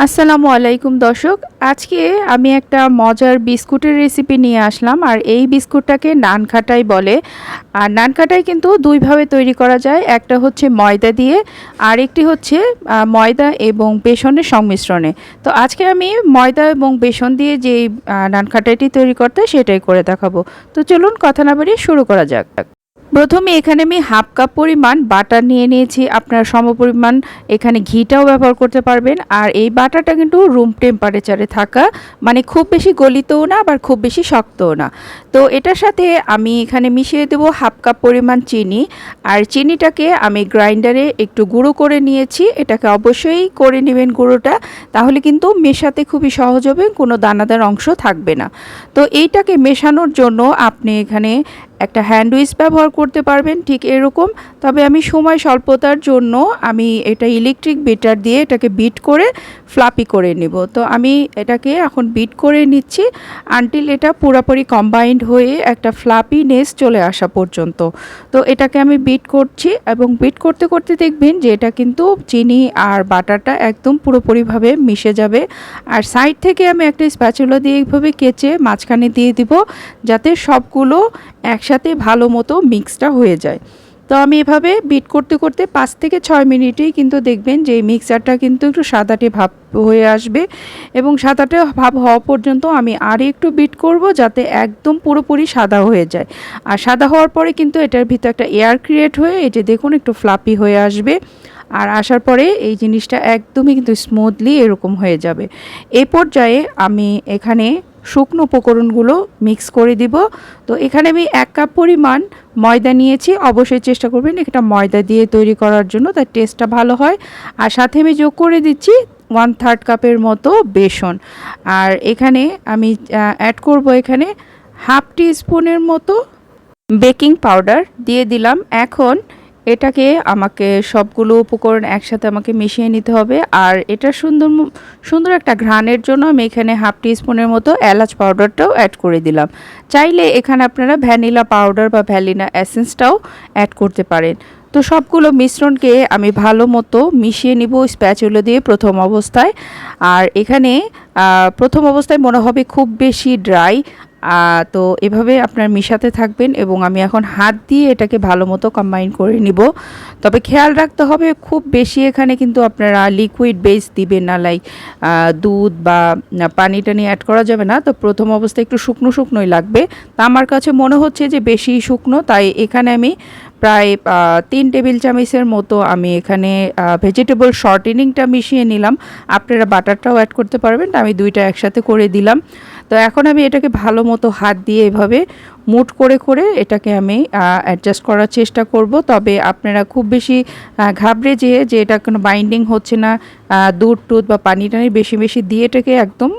আসসালামু আলাইকুম দর্শক। আজকে আমি একটা মজার বিস্কুটের রেসিপি নিয়ে আসলাম। আর এই বিস্কুটটাকে নানখাটাই বলে। আর নানখাটাই কিন্তু দুইভাবে তৈরি করা যায়। একটা হচ্ছে ময়দা দিয়ে, আর একটি হচ্ছে ময়দা এবং বেসনের সংমিশ্রণে। তো আজকে আমি ময়দা এবং বেসন দিয়ে যেই নানখাটাইটি তৈরি করতে সেটাই করে দেখাবো। তো চলুন কথা না বাড়িয়ে শুরু করা যাক। প্রথমে এখানে আমি হাফ কাপ পরিমাণ বাটার নিয়ে নিয়েছি। আপনার সমপরিমাণ এখানে ঘিটাও ব্যবহার করতে পারবেন। আর এই বাটারটা কিন্তু রুম টেম্পারেচারে থাকা, মানে খুব বেশি গলিতও না আবার খুব বেশি শক্তও না। তো এটার সাথে আমি এখানে মিশিয়ে দেবো হাফ কাপ পরিমাণ চিনি। আর চিনিটাকে আমি গ্রাইন্ডারে একটু গুঁড়ো করে নিয়েছি। এটাকে অবশ্যই করে নেবেন গুঁড়োটা, তাহলে কিন্তু মেশাতে খুবই সহজ হবে, কোনো দানাদার অংশ থাকবে না। তো এইটাকে মেশানোর জন্য আপনি এখানে একটা হ্যান্ড উইস্ক ব্যবহার করতে পারবেন, ঠিক এরকম। তবে আমি সময় স্বল্পতার জন্য আমি এটা ইলেকট্রিক বিটার দিয়ে এটাকে বিট করে ফ্লাপি করে নিব। তো আমি এটাকে এখন বিট করে নিচ্ছি আনটিল এটা পুরোপুরি কম্বাইন্ড হয়ে একটা ফ্লাপিনেস চলে আসা পর্যন্ত। তো এটাকে আমি বিট করছি এবং বিট করতে করতে দেখবেন যে এটা কিন্তু চিনি আর বাটারটা একদম পুরোপুরিভাবে মিশে যাবে। আর সাইড থেকে আমি একটা স্প্যাচুলা দিয়ে এইভাবে কেচে মাঝখানে দিয়ে দিব, যাতে সবগুলো একসাথে ভালো মতো মিক্সটা হয়ে যায়। তো আমি এভাবে বিট করতে করতে 5 থেকে 6 মিনিটেই কিন্তু দেখবেন যে এই মিক্সারটা কিন্তু একটু সাদাটে ভাব হয়ে আসবে, এবং সাদাটে ভাব হওয়া পর্যন্ত আমি আর একটু বিট করব, যাতে একদম পুরোপুরি সাদা হয়ে যায়। আর সাদা হওয়ার পরে কিন্তু এটার ভিতরে একটা এয়ার ক্রিয়েট হয়ে এই যে দেখুন একটু ফ্লাপি হয়ে আসবে। আর আসার পরে এই জিনিসটা একদমই কিন্তু স্মুথলি এরকম হয়ে যাবে। এই পর্যায়ে আমি এখানে শুকনো উপকরণগুলো মিক্স করে দিব। তো এখানে আমি 1 কাপ পরিমাণ ময়দা নিয়েছি। অবশ্যই চেষ্টা করবেন এটা ময়দা দিয়ে তৈরি করার জন্য, তার টেস্টটা ভালো হয়। আর সাথে আমি যোগ করে দিচ্ছি 1/3 কাপের মতো বেসন। আর এখানে আমি অ্যাড করব এখানে হাফ টি স্পুনের মতো বেকিং পাউডার দিয়ে দিলাম। এখন এটাকে আমাকে সবগুলো উপকরণ একসাথে আমাকে মিশিয়ে নিতে হবে। আর এটা সুন্দর একটা ঘ্রাণের জন্য আমি এখানে হাফ টি স্পুনের মতো এলাচ পাউডারটাও অ্যাড করে দিলাম। চাইলে এখানে আপনারা ভ্যানিলা পাউডার বা ভ্যানিলা এসেন্সটাও অ্যাড করতে পারেন। তো সবগুলো মিশ্রণকে আমি ভালো মতো মিশিয়ে নিব স্প্যাচুলা দিয়ে প্রথম অবস্থায়। আর এখানে প্রথম অবস্থায় মনে হবে খুব বেশি ড্রাই, তো এভাবে আপনার মিশাতে থাকবেন এবং আমি এখন হাত দিয়ে এটাকে ভালো মতো কম্বাইন করে নিব। তবে খেয়াল রাখতে হবে খুব বেশি এখানে কিন্তু আপনারা লিকুইড বেস দিবেন না, লাইক দুধ বা পানি টানি অ্যাড করা যাবে না। তো প্রথম অবস্থায় একটু শুকনো শুকনোই লাগবে। তা আমার কাছে মনে হচ্ছে যে বেশি শুকনো, তাই এখানে আমি প্রায় 3 টেবিল চামচের মতো আমি এখানে ভেজিটেবল শর্টেনিংটা মিশিয়ে নিলাম। আপনারা বাটারটাও অ্যাড করতে পারবেন, আমি দুইটা একসাথে করে দিলাম। তো এখন আমি এটাকে ভালো মতো হাত দিয়ে এভাবে মুট করে করে এটাকে আমি অ্যাডজাস্ট করার চেষ্টা করব। তবে আপনারা খুব বেশি ঘাবড়ে যেয়ে যে এটা কোনো বাইন্ডিং হচ্ছে না, দুধ টুধ বা পানি টানি বেশি বেশি দিয়ে এটাকে একদম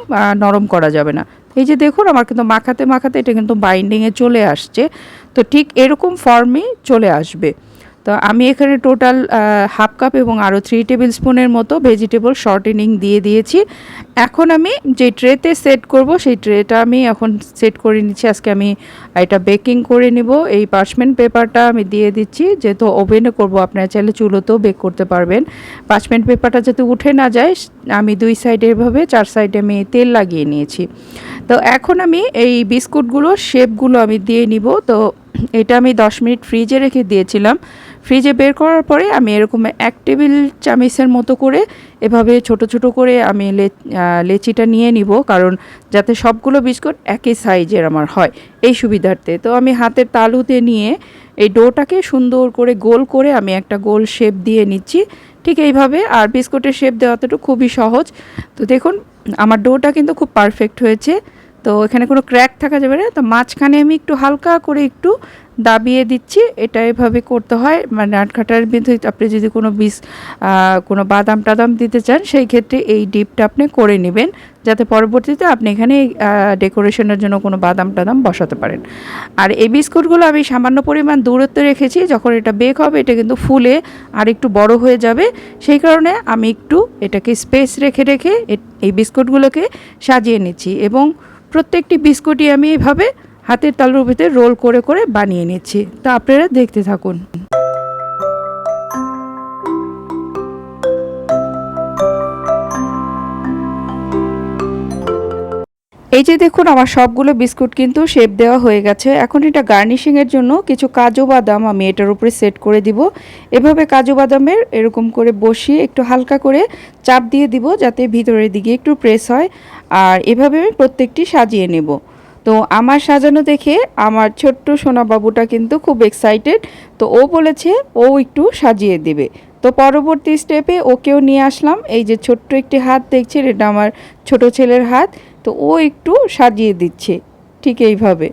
নরম করা যাবে না। এই যে দেখুন আমার কিন্তু মাখাতে মাখাতে এটা কিন্তু বাইন্ডিংয়ে চলে আসছে। তো ঠিক এরকম ফর্মে চলে আসবে। তো আমি এখানে টোটাল হাফ কাপ এবং আরও 3 টেবিল স্পুনের মতো ভেজিটেবল শর্টেনিং দিয়ে দিয়েছি। এখন আমি যে ট্রেতে সেট করব সেই ট্রেটা আমি এখন সেট করে নিচ্ছি। আজকে আমি এটা বেকিং করে নিব। এই পার্চমেন্ট পেপারটা আমি দিয়ে দিচ্ছি, যেহেতু ওভেনে করব, আপনারা চাইলে চুলোতেও বেক করতে পারবেন। পার্চমেন্ট পেপারটা যাতে উঠে না যায়, আমি 2 সাইডে এভাবে 4 সাইডে আমি তেল লাগিয়ে নিয়েছি। তো এখন আমি এই বিস্কুটগুলো শেপগুলো আমি দিয়ে নিব। তো এটা আমি 10 মিনিট ফ্রিজে রেখে দিয়েছিলাম। ফ্রিজে বের করার পরে আমি এরকম 1 টেবিল চামচের মতো করে এভাবে ছোট ছোট করে আমি লেচিটা নিয়ে নিব, কারণ যাতে সবগুলো বিস্কুট একই সাইজের আমার হয় এই সুবিধার্থে। তো আমি হাতের তালুতে নিয়ে এই ডোটাকে সুন্দর করে গোল করে আমি একটা গোল শেপ দিয়ে নিচ্ছি, ঠিক এইভাবে। আর বিস্কুটের শেপ দেওয়াটা তো খুবই সহজ। তো দেখুন আমার ডোটা কিন্তু খুব পারফেক্ট হয়েছে। তো এখানে কোনো ক্র্যাক থাকা যাবে না। তো মাঝখানে আমি একটু হালকা করে একটু দাবিয়ে দিচ্ছি। এটা এভাবে করতে হয়। মানে নাটখাটার ভিতরে আপনি যদি কোনো বাদাম টাদাম দিতে চান, সেই ক্ষেত্রে এই ডিপটা আপনি করে নেবেন, যাতে পরবর্তীতে আপনি এখানে ডেকোরেশনের জন্য কোনো বাদাম টাদাম বসাতে পারেন। আর এই বিস্কুটগুলো আমি সামান্য পরিমাণ দূরত্বে রেখেছি, যখন এটা বেক হবে এটা কিন্তু ফুলে আর একটু বড় হয়ে যাবে। সেই কারণে আমি একটু এটাকে স্পেস রেখে রেখে এই বিস্কুটগুলোকে সাজিয়ে নিচ্ছি, এবং প্রত্যেকটি বিস্কুটই আমি এভাবে হাতের তালুর ভিতরে রোল করে করে বানিয়ে নিচ্ছি। তা আপনারা দেখতে থাকুন। এই যে দেখুন আমার সবগুলো বিস্কুট কিন্তু শেপ দেওয়া হয়ে গেছে। এখন এটা গার্নিশিংয়ের জন্য কিছু কাজু বাদাম আমি এটার উপরে সেট করে দিব। এভাবে কাজু বাদামের এরকম করে বসিয়ে একটু হালকা করে চাপ দিয়ে দিব যাতে ভিতরের দিকে একটু প্রেস হয়। আর এভাবে আমি প্রত্যেকটি সাজিয়ে নেব। তো আমার সাজানো দেখে আমার ছোট্ট সোনা বাবুটা কিন্তু খুব এক্সাইটেড। তো ও বলেছে ও একটু সাজিয়ে দেবে। তো পরবর্তী স্টেপে ওকেও নিয়ে আসলাম। এই যে ছোট্ট একটি হাত দেখছেন, এটা আমার ছোট ছেলের হাত। তো ও একটু সাজিয়ে দিচ্ছে ঠিক এইভাবে।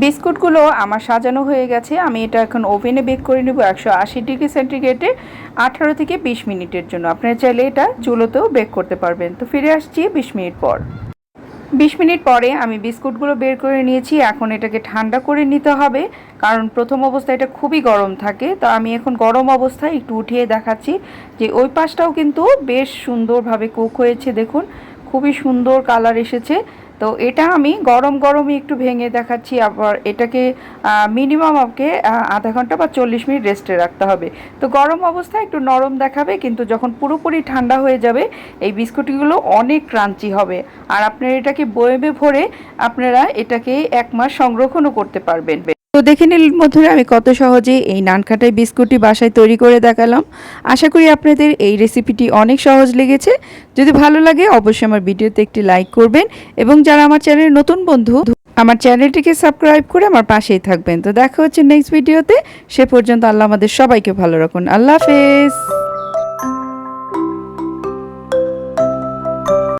বিস্কুটগুলো আমার সাজানো হয়ে গেছে। আমি এটা এখন ওভেনে বেক করে নেব 180°C 18 থেকে 20 মিনিটের জন্য। আপনারা চাইলে এটা চুলোতেও বেক করতে পারবেন। তো ফিরে আসছি 20 মিনিট পর। 20 মিনিট পরে আমি বিস্কুটগুলো বের করে নিয়েছি। এখন এটাকে ঠান্ডা করে নিতে হবে, কারণ প্রথম অবস্থায় এটা খুবই গরম থাকে। তো আমি এখন গরম অবস্থায় একটু উঠিয়ে দেখাচ্ছি যে ওই পাশটাও কিন্তু বেশ সুন্দরভাবে কুক হয়েছে। দেখুন খুবই সুন্দর কালার এসেছে। তো এটা আমি গরম গরমই একটু ভেঙে দেখাচ্ছি। আবার এটাকে মিনিমাম আমাকে আধা ঘন্টা বা 40 মিনিট রেস্টে রাখতে হবে। তো গরম অবস্থায় একটু নরম দেখাবে, কিন্তু যখন পুরোপুরি ঠান্ডা হয়ে যাবে এই বিস্কুটগুলো অনেক ক্রাঞ্চি হবে। আর আপনারা এটাকে বয়েমে ভরে আপনারা এটাকে 1 মাস সংরক্ষণও করতে পারবেন। তো দেখে নিন বন্ধুরা, আমি কত সহজে এই নানখাটাই বিস্কুটটি বাসায় তৈরি করে দেখালাম। আশা করি আপনাদের এই রেসিপিটি অনেক সহজ লেগেছে। যদি ভালো লাগে অবশ্যই আমার ভিডিওতে একটি লাইক করবেন, এবং যারা আমার চ্যানেলের নতুন বন্ধু আমার চ্যানেলটিকে সাবস্ক্রাইব করে আমার পাশেই থাকবেন। তো দেখা হচ্ছে নেক্সট ভিডিওতে। সে পর্যন্ত আল্লাহ আমাদের সবাইকে ভালো রাখুন। আল্লাহ হাফেজ।